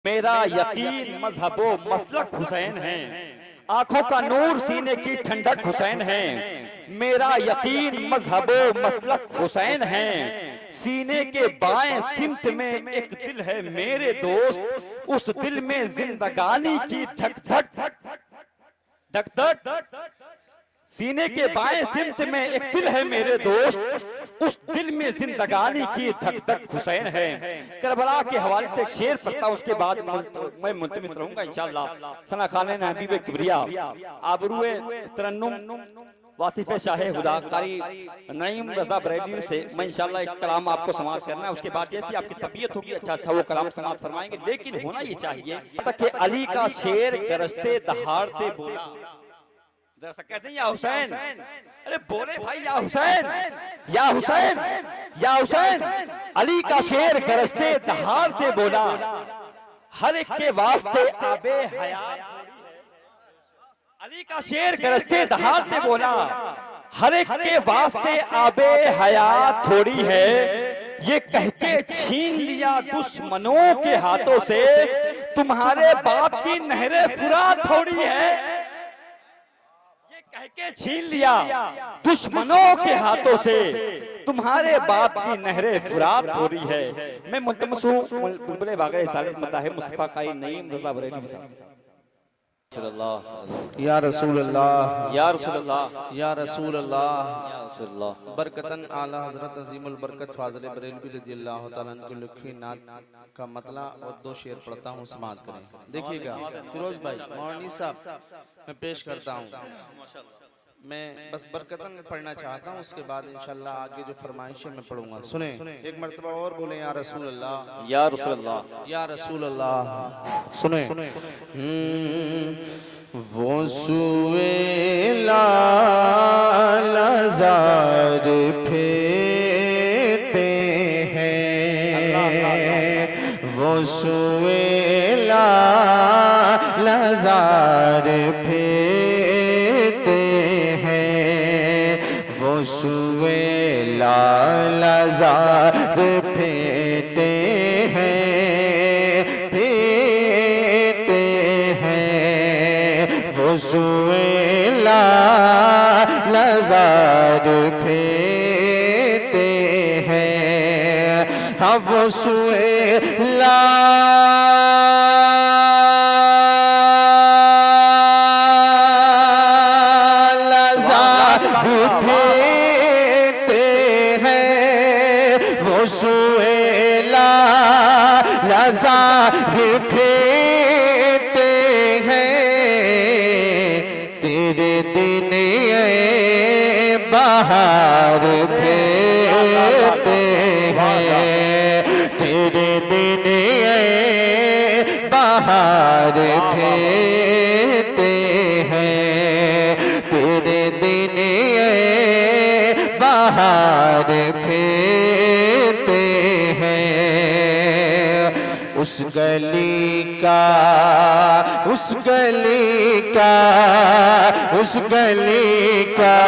मेरा यकीन मजहबो मसलक हुसैन है, आंखों का नूर सीने की ठंडक हुसैन है। मेरा यकीन मजहबो मसलक हुसैन है, सीने के बाएं सिमत में एक दिल है मेरे दोस्त, उस दिल में जिंदगानी की धक धक धक धक। सीने के बाएं सिमत में एक दिल है मेरे दोस्त, उस दिल में जिंदगानी की धक धक हुसैन है। करबला के हवाले से एक शेर पढ़ता, उसके बाद मैं मुल्तमिस रहूंगा इंशाअल्लाह। सना खाने ने हबीब किबरिया आबरूए तरन्नुम वासिफ शाहे हुदा कारी नईम रजा बरेली से मैं इंशाअल्लाह एक कलाम आपको समाप्त करना है। उसके बाद जैसी आपकी तबीयत होगी अच्छा अच्छा वो कलाम समाप्त फरमाएंगे। लेकिन होना ये चाहिए कि अली का शेर गरजते दहाड़ते बोला, जरा कहते हैं या हुसैन, अरे बोले भाई या हुसैन, या हुसैन, या हुसैन। अली का शेर गरजते दहाड़ते बोला, हर एक के वास्ते आबे हयात। अली का शेर गरजते दहाड़ते बोला, हर एक के वास्ते आबे हयात थोड़ी है, ये कह के छीन लिया दुश्मनों के हाथों से, तुम्हारे बाप की नहरे फुरात थोड़ी है। कह के छीन लिया दुश्मनों के हाथों से, तुम्हारे बाप की नहरे फुरात थोड़ी है। मैं मुल्तमस हूँ बुलबुले बाग़े सालिक मताहिब मुस्तफ़ा काई नईम रज़ा बरेलवी साहब। या रसूल अल्लाह, या रसूल अल्लाह, या रसूल अल्लाह, या रसूल अल्लाह। बरकतन आला हजरत अजीमुल बरकत फाज़िल बरेलवी रज़ियल्लाहु ताला अन्हु की लिखी नात का मतला और दो शेर पढ़ता हूँ, समाअत करें। देखिएगा फिरोज भाई मौलानी साहब मैं पेश करता हूँ। मैं बस बरकतन में पढ़ना चाहता हूँ, उसके बाद इंशाल्लाह आगे जो फरमाइशें मैं पढ़ूंगा। सुने एक मर्तबा और बोले या रसूल अल्लाह, या रसूल अल्लाह, या रसूल अल्लाह। सुने वो सुए लाज़ार फेरते हैं, वो सुए लाज़ार फेरते हैं, वो सुए लाज़ार फेरते हैं, फेरते हैं, वो सुए लाज़ार फेरते हैं। हाँ वो सुए लाज़ार फेरते हैं, तेरे दिन बहार फेरते हैं, तेरे दिन बहार फेरते हैं, तेरे दिन बहार फेरते हैं। उस गली का, उस गली का, उस गली का,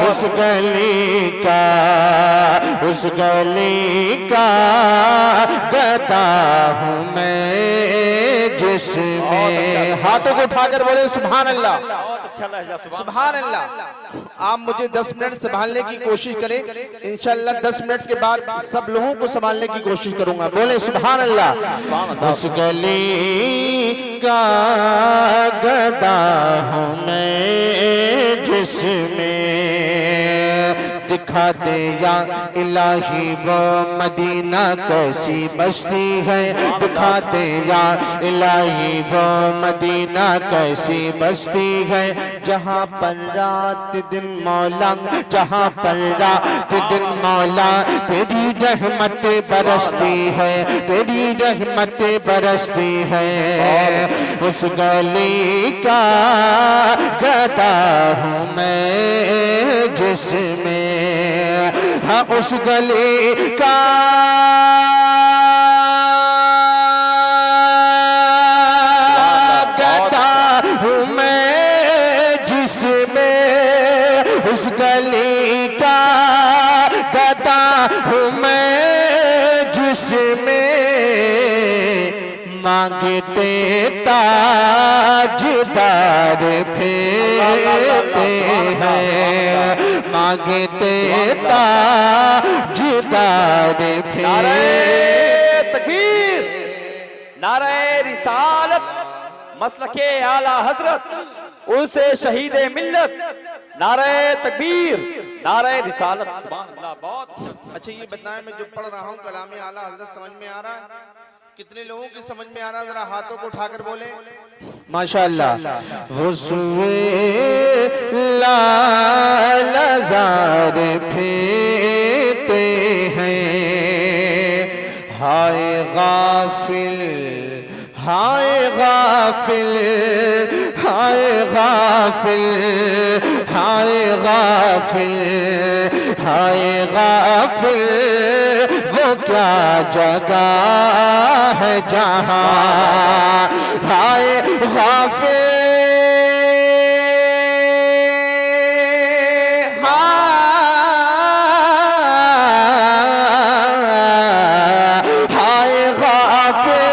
उस गली का, उस गली का गदा हूँ मैं, जिसमें हाथों को उठाकर बोले सुभान अल्लाह, सुभान अल्लाह। आप मुझे 10 मिनट संभालने की कोशिश करें, इंशाअल्लाह 10 मिनट के बाद सब लोगों को संभालने की कोशिश करूंगा। बोले सुभान अल्लाह। उस गली का गदा हूँ मैं, जिसमें दिखा दे या इलाही वो मदीना कैसी बस्ती है, दिखा दे या इलाही वो मदीना कैसी बस्ती है, जहाँ पर रात दिन मौला, जहाँ पर रात दिन मौला तेरी रहमत बरसती है, तेरी रहमत बरसती है। उस गली का गदा हूँ मैं, जिसमें हाँ उस गली का गदा हूँ मैं, जिसमें उस गली का गदा हूँ मैं, जिसमें मांगते ताजदार फेरते हैं, मांगते ताजदार नारे फेरते। तकबीर, नारे रिसालत, मसलके आला हजरत, उसे शहीद मिल्लत। नारे तकबीर, नारे रिसालत। सुभान अल्लाह। बहुत अच्छा ये बताएं, मैं जो पढ़ रहा हूँ कलाम आला हजरत समझ में आ रहा है? कितने लोगों की समझ में आ रहा है? जरा हाथों को उठाकर बोले माशाअल्लाह। वो सुए लालजार फेरते हैं, हाय गाफिल, हाय गाफिल, हाय गाफिल, हाय गाफिल, हाय गाफिल, वो क्या जगह है जहां, हाय गाफिल, हाय गाफिल,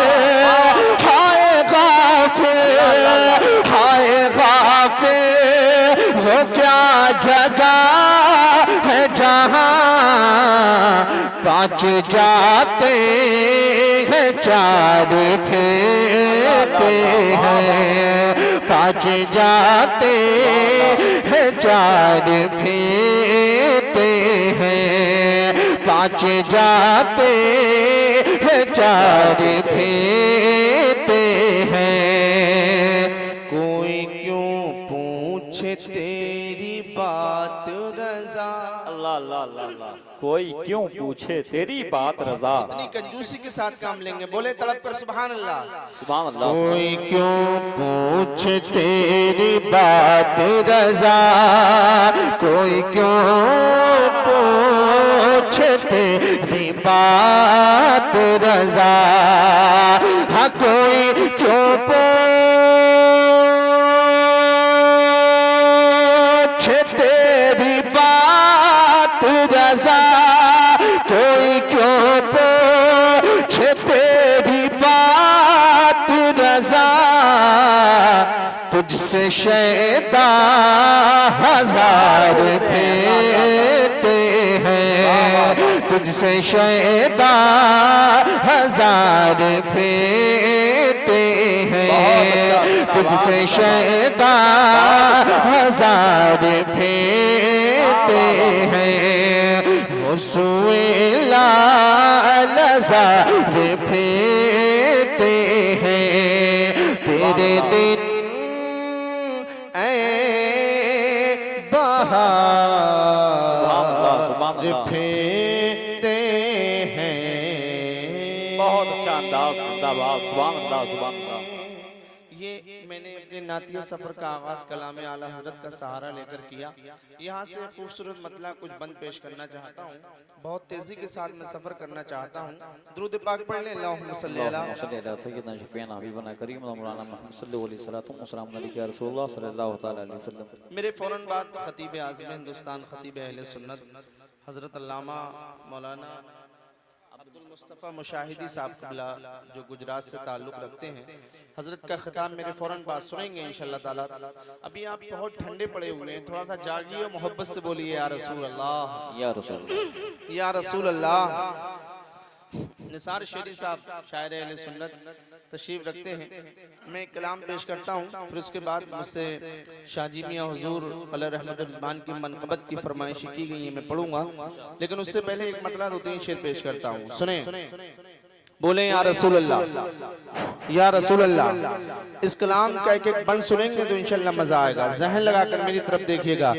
हाय गाफिल, हाय गाफिल, वो क्या जगह है जहां पांच जाते हैं चार फेरते हैं, पांच जाते हैं चार फेरते हैं, पांच जाते हैं चार फेरते हैं। कोई क्यों पूछे तेरी बात रजा, अल्लाह अल्लाह अल्लाह अल्लाह। कोई क्यों पूछे तेरी बात रजा। इतनी कंजूसी के साथ काम लेंगे, बोले तड़प कर सुभान अल्लाह। सुभान अल्लाह। कोई क्यों पूछे तेरी बात रजा, कोई क्यों पूछे तेरी बात रजा, हाँ कोई क्यों पूछे तेरी बात रजा, कोई क्यों पूछे तेरी बात रजा, तुझसे शैता हजार फेरते हैं, तुझसे शैता हजार फेरते हैं, तुझसे शैता हजार फेरते हैं। वो सुए लालजार फेरते हैं, तेरे दिन ऐ बहार सुभान अल्लाह। फेरते हैं। बहुत अच्छा अंदाज, जिंदाबाद। सुभान अल्लाह, सुभान अल्लाह। ये मैंने अपने नातिया सफर का आगाज कलाम आला हजरत का सहारा लेकर किया। यहाँ से खूबसूरत मतला कुछ बंद पेश करना चाहता हूँ। बहुत तेजी के साथ मैं सफर करना चाहता हूँ। दुरूद पाक पढ़ लें। अल्लाहुम्मा सल्ली अला सय्यदना शफीअना हबीबना करीमना मौलाना मुहम्मद सल्लल्लाहु अलैहि वसल्लम या रसूलुल्लाह सल्लल्लाहु तआला अलैहि वसल्लम। मेरे फौरन बाद खतीब आज़म हिंदुस्तान, खतीब अहले सुन्नत हजरत अल्लामा मौलाना अब्दुल मुस्तफ़ा मुशाहिदी साहब क़िबला जो गुजरात से ताल्लुक़ रखते हैं, हजरत का खिताब मेरे फौरन बाद सुनेंगे इंशाअल्लाह ताला। अभी आप बहुत ठंडे पड़े हुए हैं, थोड़ा सा जागिए और मोहब्बत से बोलिए या रसूल अल्लाह, या रसूल अल्लाह, या रसूल अल्लाह। निसार शेरी साहब शायर अहले सुन्नत तशरीफ रखते हैं। मैं कलाम पेश करता हूँ, फिर उसके बाद मुझसे शाहजी मियाँ हुजूर अलैहि रहमतुल रिज़वान की मनक़बत की फरमाइशी की गई है, मैं पढ़ूंगा। लेकिन उससे पहले एक मतला 2-3 शेर पेश करता हूँ, सुने। बोले या रसूल अल्लाह, या रसूल अल्लाह। इस कलाम का एक एक बंद सुनेंगे तो इंशाअल्लाह मजा आएगा। जहन लगाकर मेरी तरफ देखिएगा।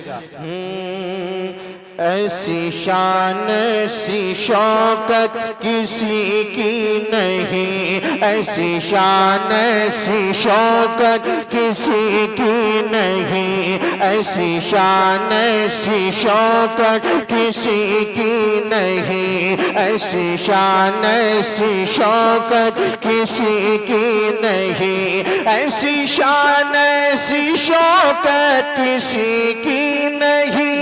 ऐसी शान ऐसी शौकत किसी की नहीं, ऐसी शान ऐसी शौकत किसी की नहीं, ऐसी शान ऐसी शौकत किसी की नहीं, ऐसी शान ऐसी शौकत किसी की नहीं, ऐसी शान ऐसी शौकत किसी की नहीं,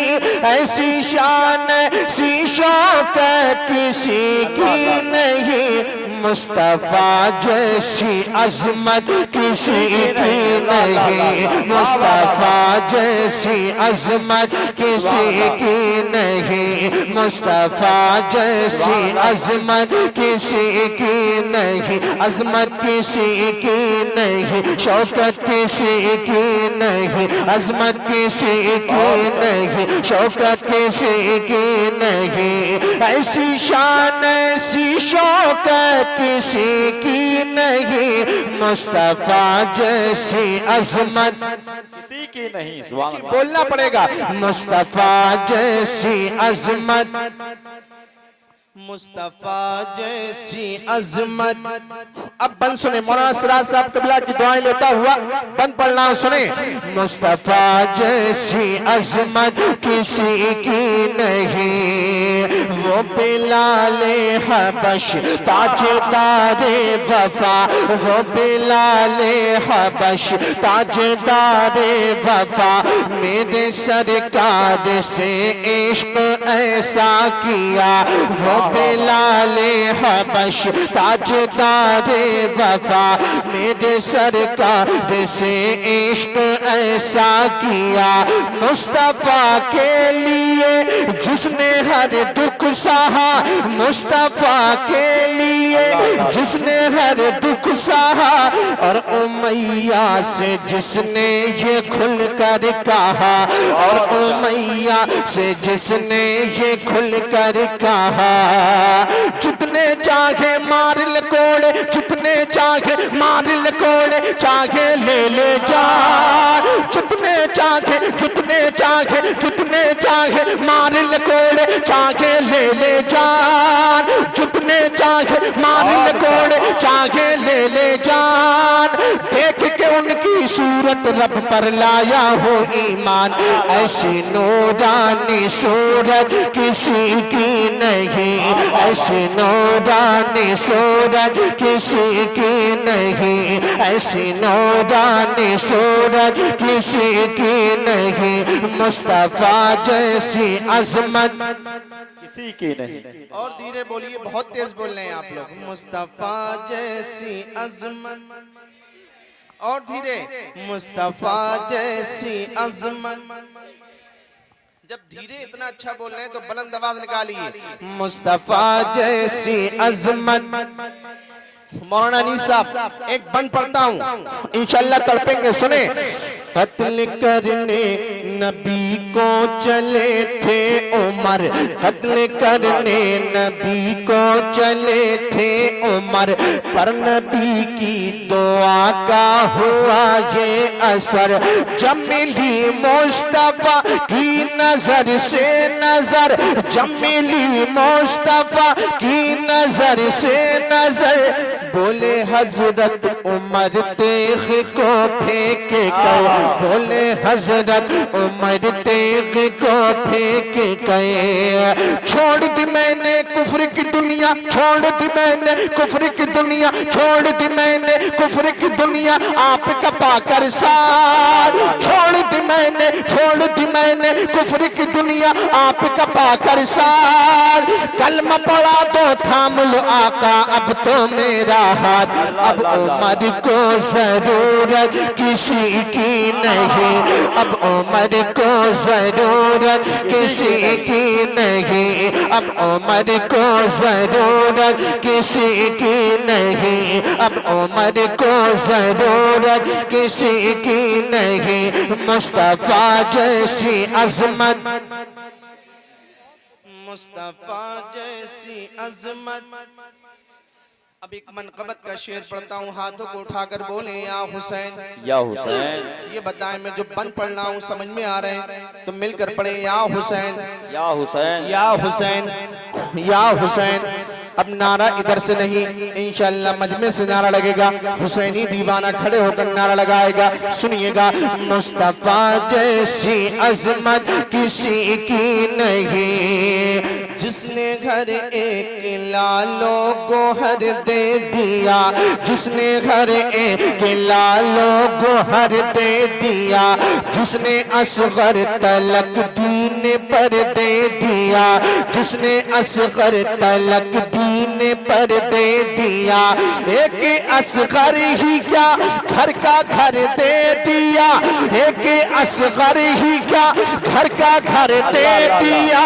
ऐसी शान ऐसी शौकत किसी की नहीं। नहीं, मुस्तफा जैसी अजमत किसी की नहीं, मुस्तफा जैसी अजमत किसी की नहीं, मुस्तफा जैसी अजमत किसी की नहीं, अजमत किसी की नहीं, शौकत किसी की नहीं, अजमत किसी की नहीं, शौकत किसी की नहीं, ऐसी शान ऐसी शौकत किसी की नहीं, मुस्तफा जैसी अजमत किसी की नहीं। सुभान अल्लाह। बोलना पड़ेगा, मुस्तफा जैसी अजमत, मुस्तफा जैसी अजमत। अब बंद सुने, मौलाना सिराज साहब कबला की दुआएं लेता हुआ बंद पढ़ना सुने। मुस्तफा जैसी अजमत किसी की नहीं, वो बिलाले हबश ताजदारे वफा, वो बिलाले हबश ताजदारे वफा, मेरे सरकार से इश्क ऐसा किया, वो बिलाले हबश ताजदारे वफा, मेरे सरकार से इश्क ऐसा किया, मुस्तफा के लिए जिसने हर दुख सहा, मुस्तफा के लिए जिसने हर दुख सहा, और उमैया से जिसने ये खुल कर कहा, और उमैया से जिसने ये खुल कर कहा, जितने चाहे मार ले कोड़े, जितने चाहे मार ले कोड़े, चाहे ले जा, जितने चाहे जितने चाहे जितने चाहे मार ले कोड़े, चाहे ले जा, जितने चाहे मार ले कोड़े, चाहे ले जान, देख के उनकी सूरत रब पर लाया हो ईमान, ऐसी नूरानी सूरत किसी की नहीं, ऐसी नूरानी सूरत किसी की नहीं, ऐसी नूरानी सूरत किसी की नहीं, मुस्तफा जैसी अजमत किसी की नहीं। और धीरे बोलिए, बहुत तेज बोल रहे हैं आप लोग। मुस्तफा जैसी अजमत, और धीरे, मुस्तफा जैसी अजमत। जब धीरे इतना अच्छा बोल रहे हैं तो बुलंद आवाज निकालिए, मुस्तफा जैसी अजमत। मौलाना अनीस साहब एक बंद पढ़ता हूँ, इंशाल्लाह तड़पेंगे, सुने। कत्ल करने नबी को चले थे उमर, कत्ल करने नबी को चले थे उमर, पर नबी की दुआ का हुआ ये असर, जब मिली मुस्तफा की नजर से नजर, जब मिली मुस्तफा की नजर से नजर, बोले हजरत उमर तेग को फेंक गए, बोले हजरत उमर तेग को फेंक गए, छोड़ दी मैंने कुफ्र की दुनिया, छोड़ दी मैंने कुफ्र की दुनिया, छोड़ दी मैंने कुफ्र की दुनिया, आपका पाकर साथ, छोड़ दी मैंने, छोड़ दी मैंने कुफ्र की दुनिया, आपका पाकर साथ, कलमा पढ़ा दो थाम लो आका अब तो मेरा हाथ, अब उमर को जरूरत किसी की नहीं, अब उमर को जरूरत किसी की नहीं, अब उमर को जरूरत किसी की नहीं, अब उमर को जरूरत किसी की नहीं, मुस्तफा जैसी अजमत, मुस्तफा जैसी अजमत। अब एक मनकबत का शेर पढ़ता हूँ, हाथों को उठाकर बोले या हुसैन, या हुसैन। ये बताएं, मैं जो बंद पढ़ना हूँ समझ में आ रहे हैं तो मिलकर पढ़े, या हुसैन, या हुसैन, या हुसैन, या हुसैन। अब नारा इधर से नहीं, इंशाअल्लाह मजमे से नारा लगेगा, हुसैनी दीवाना खड़े होकर नारा लगाएगा, सुनिएगा। मुस्तफा जैसी अजमत किसी की नहीं, जिसने घर एक लालो गोहर दे दिया, जिसने घर एक लालो गोहर दे दिया, जिसने असगर तलक दीन पर दे दिया, जिसने असगर तलक दीन पर दे दिया, एक असगर ही क्या घर का घर दे दिया, एक असगर ही क्या घर का घर दे दिया,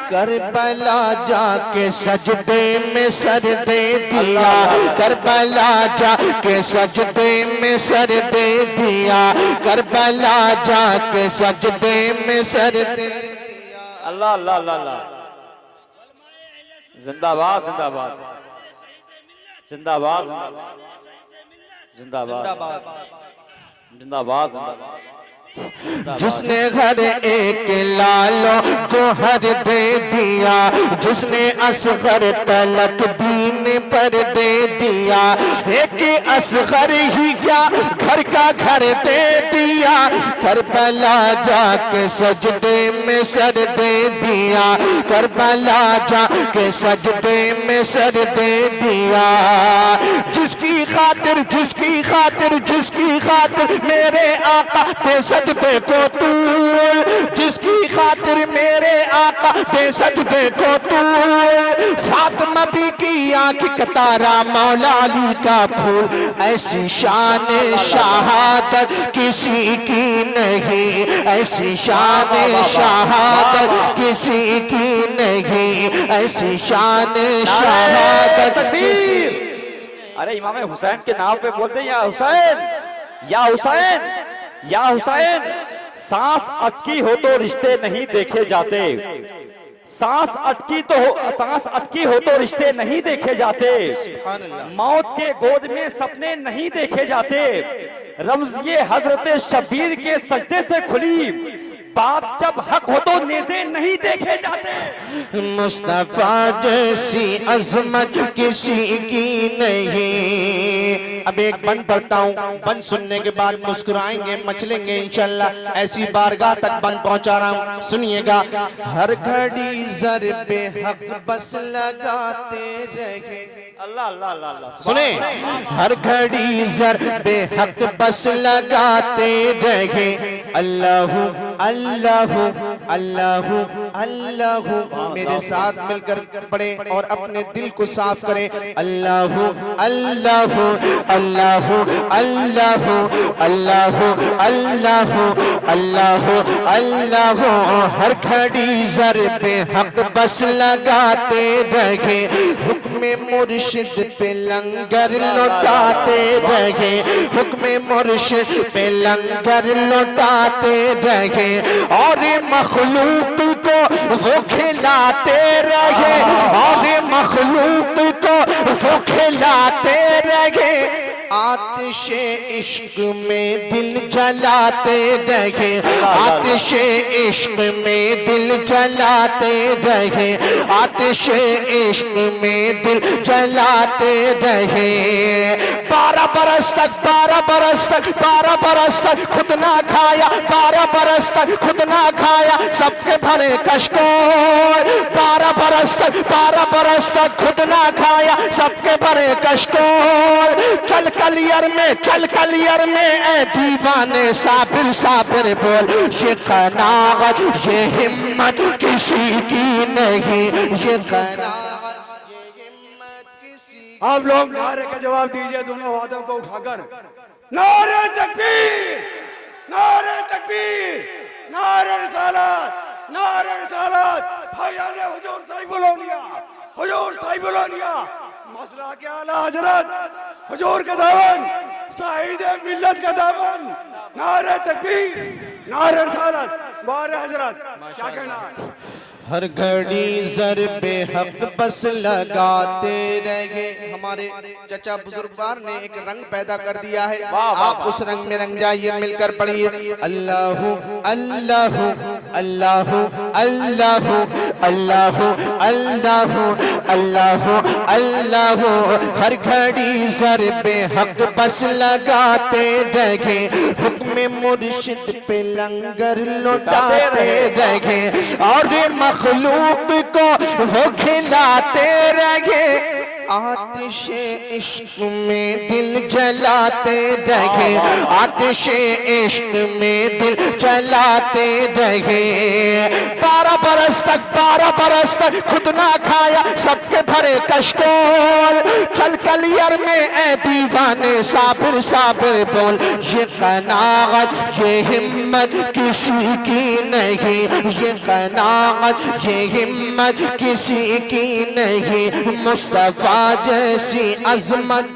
करबला जाके सजदे में सर दे दिया, करबला जाके सजदे में सर दे दिया, करबला जाके सजदे में सर दे दिया। अल्लाह अल्लाह अल्लाह अल्लाह, जिंदाबाद जिंदाबाद जिंदाबाद जिंदाबाद जिंदाबाद जिंदाबाद। जिसने घर एक लालो गोहर दे दिया, जिसने असगर तलक दीन पर दे दिया, एक असगर ही क्या घर का घर दे दिया, करबला जाके सजदे में सर दे दिया, करबला जाके सजदे में सर दे दिया। जिसकी खातिर जिसकी खातिर जिसकी खातिर मेरे आका दे सजदे को तूल, जिसकी खातिर मेरे आका दे सजदे को तूल, फातिमा भी की आंख का तारा मौला अली का फूल, ऐसी शान शहादत किसी की नहीं, ऐसी शान शहादत किसी की नहीं, ऐसी शान शहादत किसी। अरे इमाम हुसैन के नाम पे बोलते हैं या हुसैन या हुसैन या हुसैन। सांस अटकी हो तो रिश्ते नहीं देखे जाते, सांस अटकी हो तो रिश्ते नहीं देखे जाते, मौत के गोद में सपने नहीं देखे जाते, रमज़िए हजरत शबीर के सजदे से खुली बात जब हक हो तो नेज़े नहीं देखे जाते। मुस्तफा जैसी अजमत किसी की नहीं। अब एक बंद पढ़ता हूँ, बंद सुनने के बाद मुस्कुराएंगे मचलेंगे इंशाल्लाह। ऐसी बारगाह तक बंद पहुंचा रहा हूँ, सुनिएगा। हर घड़ी जर पे हक बस लगाते रहे, अल्लाह अल्लाह अल्लाह। सुने, हर घड़ी जर पे हक बस लगाते रहे, अल्लाहू अल्लाहू अल्लाहू अल्लाहू। मेरे साथ मिलकर पढ़े और अपने दिल को साफ करें। अल्लाहू अल्लाहू अल्लाहू अल्लाहू अल्लाहू अल्लाहू अल्लाहू अल्लाहू। हर घड़ी जर पे हक बस लगाते रहे, हुक्म मुर्शिद पे लंगर लौटाते रहे, हुक्म मुर्शिद पे लंगर लौटाते रहे, और मखलूक को वो खिलाते रहे, और मखलूक को वो खिलाते रहे, आतिशे इश्क में दिल जलाते रहे, आतिशे इश्क में दिल जलाते रहे, आतिशे इश्क में दिल जलाते रहे। 12 बरस तक 12 बरस तक 12 बरस तक खुद ना खाया, 12 बरस तक खुद ना खाया, सबके भरे कष्टों। 12 बरस तक 12 बरस तक खुद ना खाया, सबके भरे कष्टों। चल कलियर में, चल कलियर में ए दीवाने साबिर साबिर बोल, ये कनागत ये हिम्मत किसी की नहीं, ये कनागत ये हिम्मत किसी। आप लोग नारे का जवाब दीजिए दोनों हाथों को उठाकर। नारे तकबीर, नारे तकबीर, नारे रिसालत, नारे रिसालत। भाईजान हुजूर साहिबुल औलिया, हुजूर साहिबुल औलिया, मसला के आला हजरत हुजूर का दामन, साहिद मिल्लत का दामन। नारे तकबीर, नारे रिसालत, बारे हजरत। क्या कहना है? हर घड़ी जर पे हक बस लगाते रहे। हमारे चचा बुजुर्गवार ने एक रंग पैदा कर दिया है, आप उस रंग में रंग जाइए, मिलकर पढ़िए। अल्लाहू अल्लाहू अल्लाहू अल्लाहू अल्लाहू अल्लाहू अल्लाहू अल्लाहू। हर घड़ी जर पे हक बस लगाते रहे, हुक्म में मुर्शिद पे लंगर लुटाते रहे और मखलूक को वो खिलाते रहे आतिशे इश्क में दिल जलाते रहे आतिशे इश्क में दिल जलाते रहे 12 बरस तक खुद ना खाया सबके भरे कश्कोल चल कलियर में ए दीवाने साबिर साबिर बोल ये कनाअत ये हिम्मत किसी की नहीं ये कनाअत ये हिम्मत किसी की नहीं मुस्तफा जैसी अजमत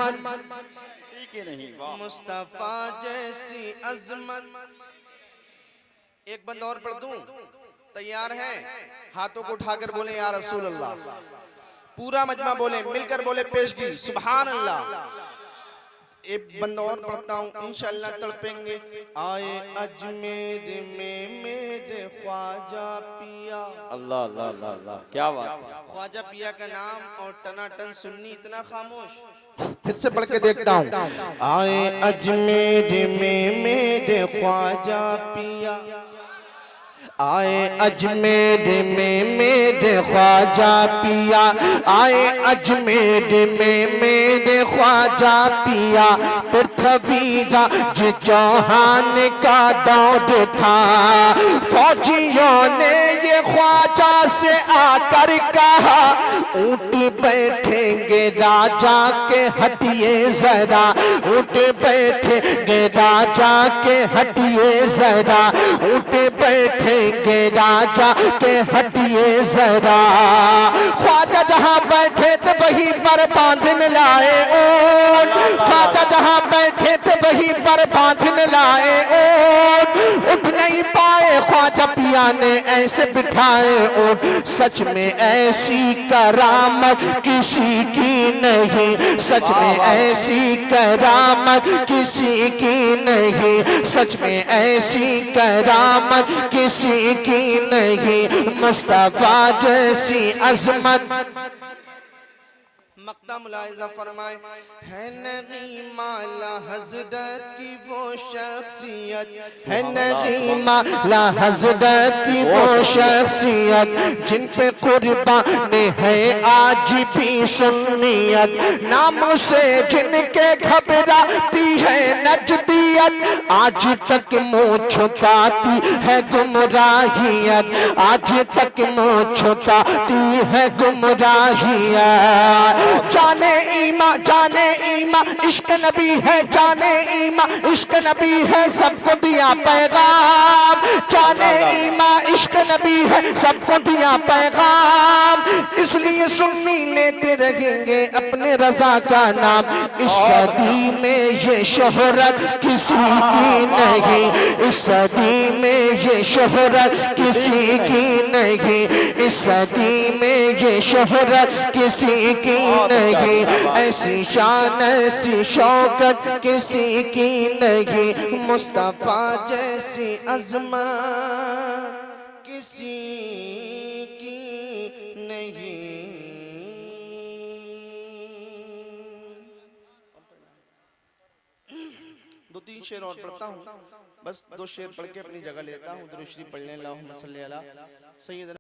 मुस्तफा जैसी अजमत। एक बंद और पढ़ दूं, तैयार हैं? हाथों को उठाकर बोले या रसूल अल्लाह। पूरा मजमा बोले, मिलकर बोले पेशगी सुभान अल्लाह। एक बंद और पढ़ता हूँ, इंशाअल्लाह तड़पेंगे। आए अजमेर में मेरे ख्वाजा पिया। अल्लाह अल्लाह अल्लाह अल्लाह, क्या बात है। ख्वाजा पिया का नाम और टनाटन सुन्नी इतना खामोश। फिर से पढ़ के देखता हूँ। आए अजमेर में मेरे ख्वाजा पिया आए अजमेर में मेरे ख्वाजा पिया आए अजमेर में मेरे ख्वाजा पिया पृथ्वीराज चौहान का दौर था फौजियों ने ये ख्वाजा से आकर कहा ऊँट बैठेंगे राजा के हटिए जरा ऊँट बैठेंगे राजा के हटिए जरा ऊँट बैठे राजा के हटिए जरा ख्वाजा जहां बैठे थे वहीं पर बांधने लाए ऊंट ख्वाजा जहां बैठे थे वहीं पर बांधने लाए ऊंट उठ नहीं पाए ख्वाजा पिया ने ऐसे बिठाए ऊंट सच में ऐसी करामत किसी की नहीं सच में ऐसी करामत किसी की नहीं सच में ऐसी करामत किसी की नहीं मुस्तफा जैसी अजमत। मक्ता मुलाहिजा फरमाए है नहीं माला हजरत की वो शख्सियत है नहीं माला हजरत की वो शख्सियत जिन पे कुर्बान है आज भी सुन्नियत नाम से जिनके घबराती है नजदियत आज तक मुँह छुपाती है गुमराहियत आज तक मुँह छुपाती है गुमराहियत जाने ईमा इश्क नबी है जाने ईमा इश्क नबी है सबको दिया पैगाम जाने ईमा इश्क नबी है सबको दिया पैगाम इसलिए सुन्नी लेते रहेंगे अपने रजा का नाम इस सदी में ये शोहरत किसी की नहीं इस सदी में ये शोहरत किसी की नहीं इस सदी में ये शोहरत किसी की नहीं ऐसी शान ऐसी शौकत किसी की नहीं मुस्तफा जैसी अजमत किसी की नहीं। दो तीन शेर और पढ़ता हूँ बस 2 शेर पढ़ के अपनी जगह लेता हूँ दुरूद शरीफ पढ़ लें अल्लाहुम्मा सल्ली अला सय्यिदना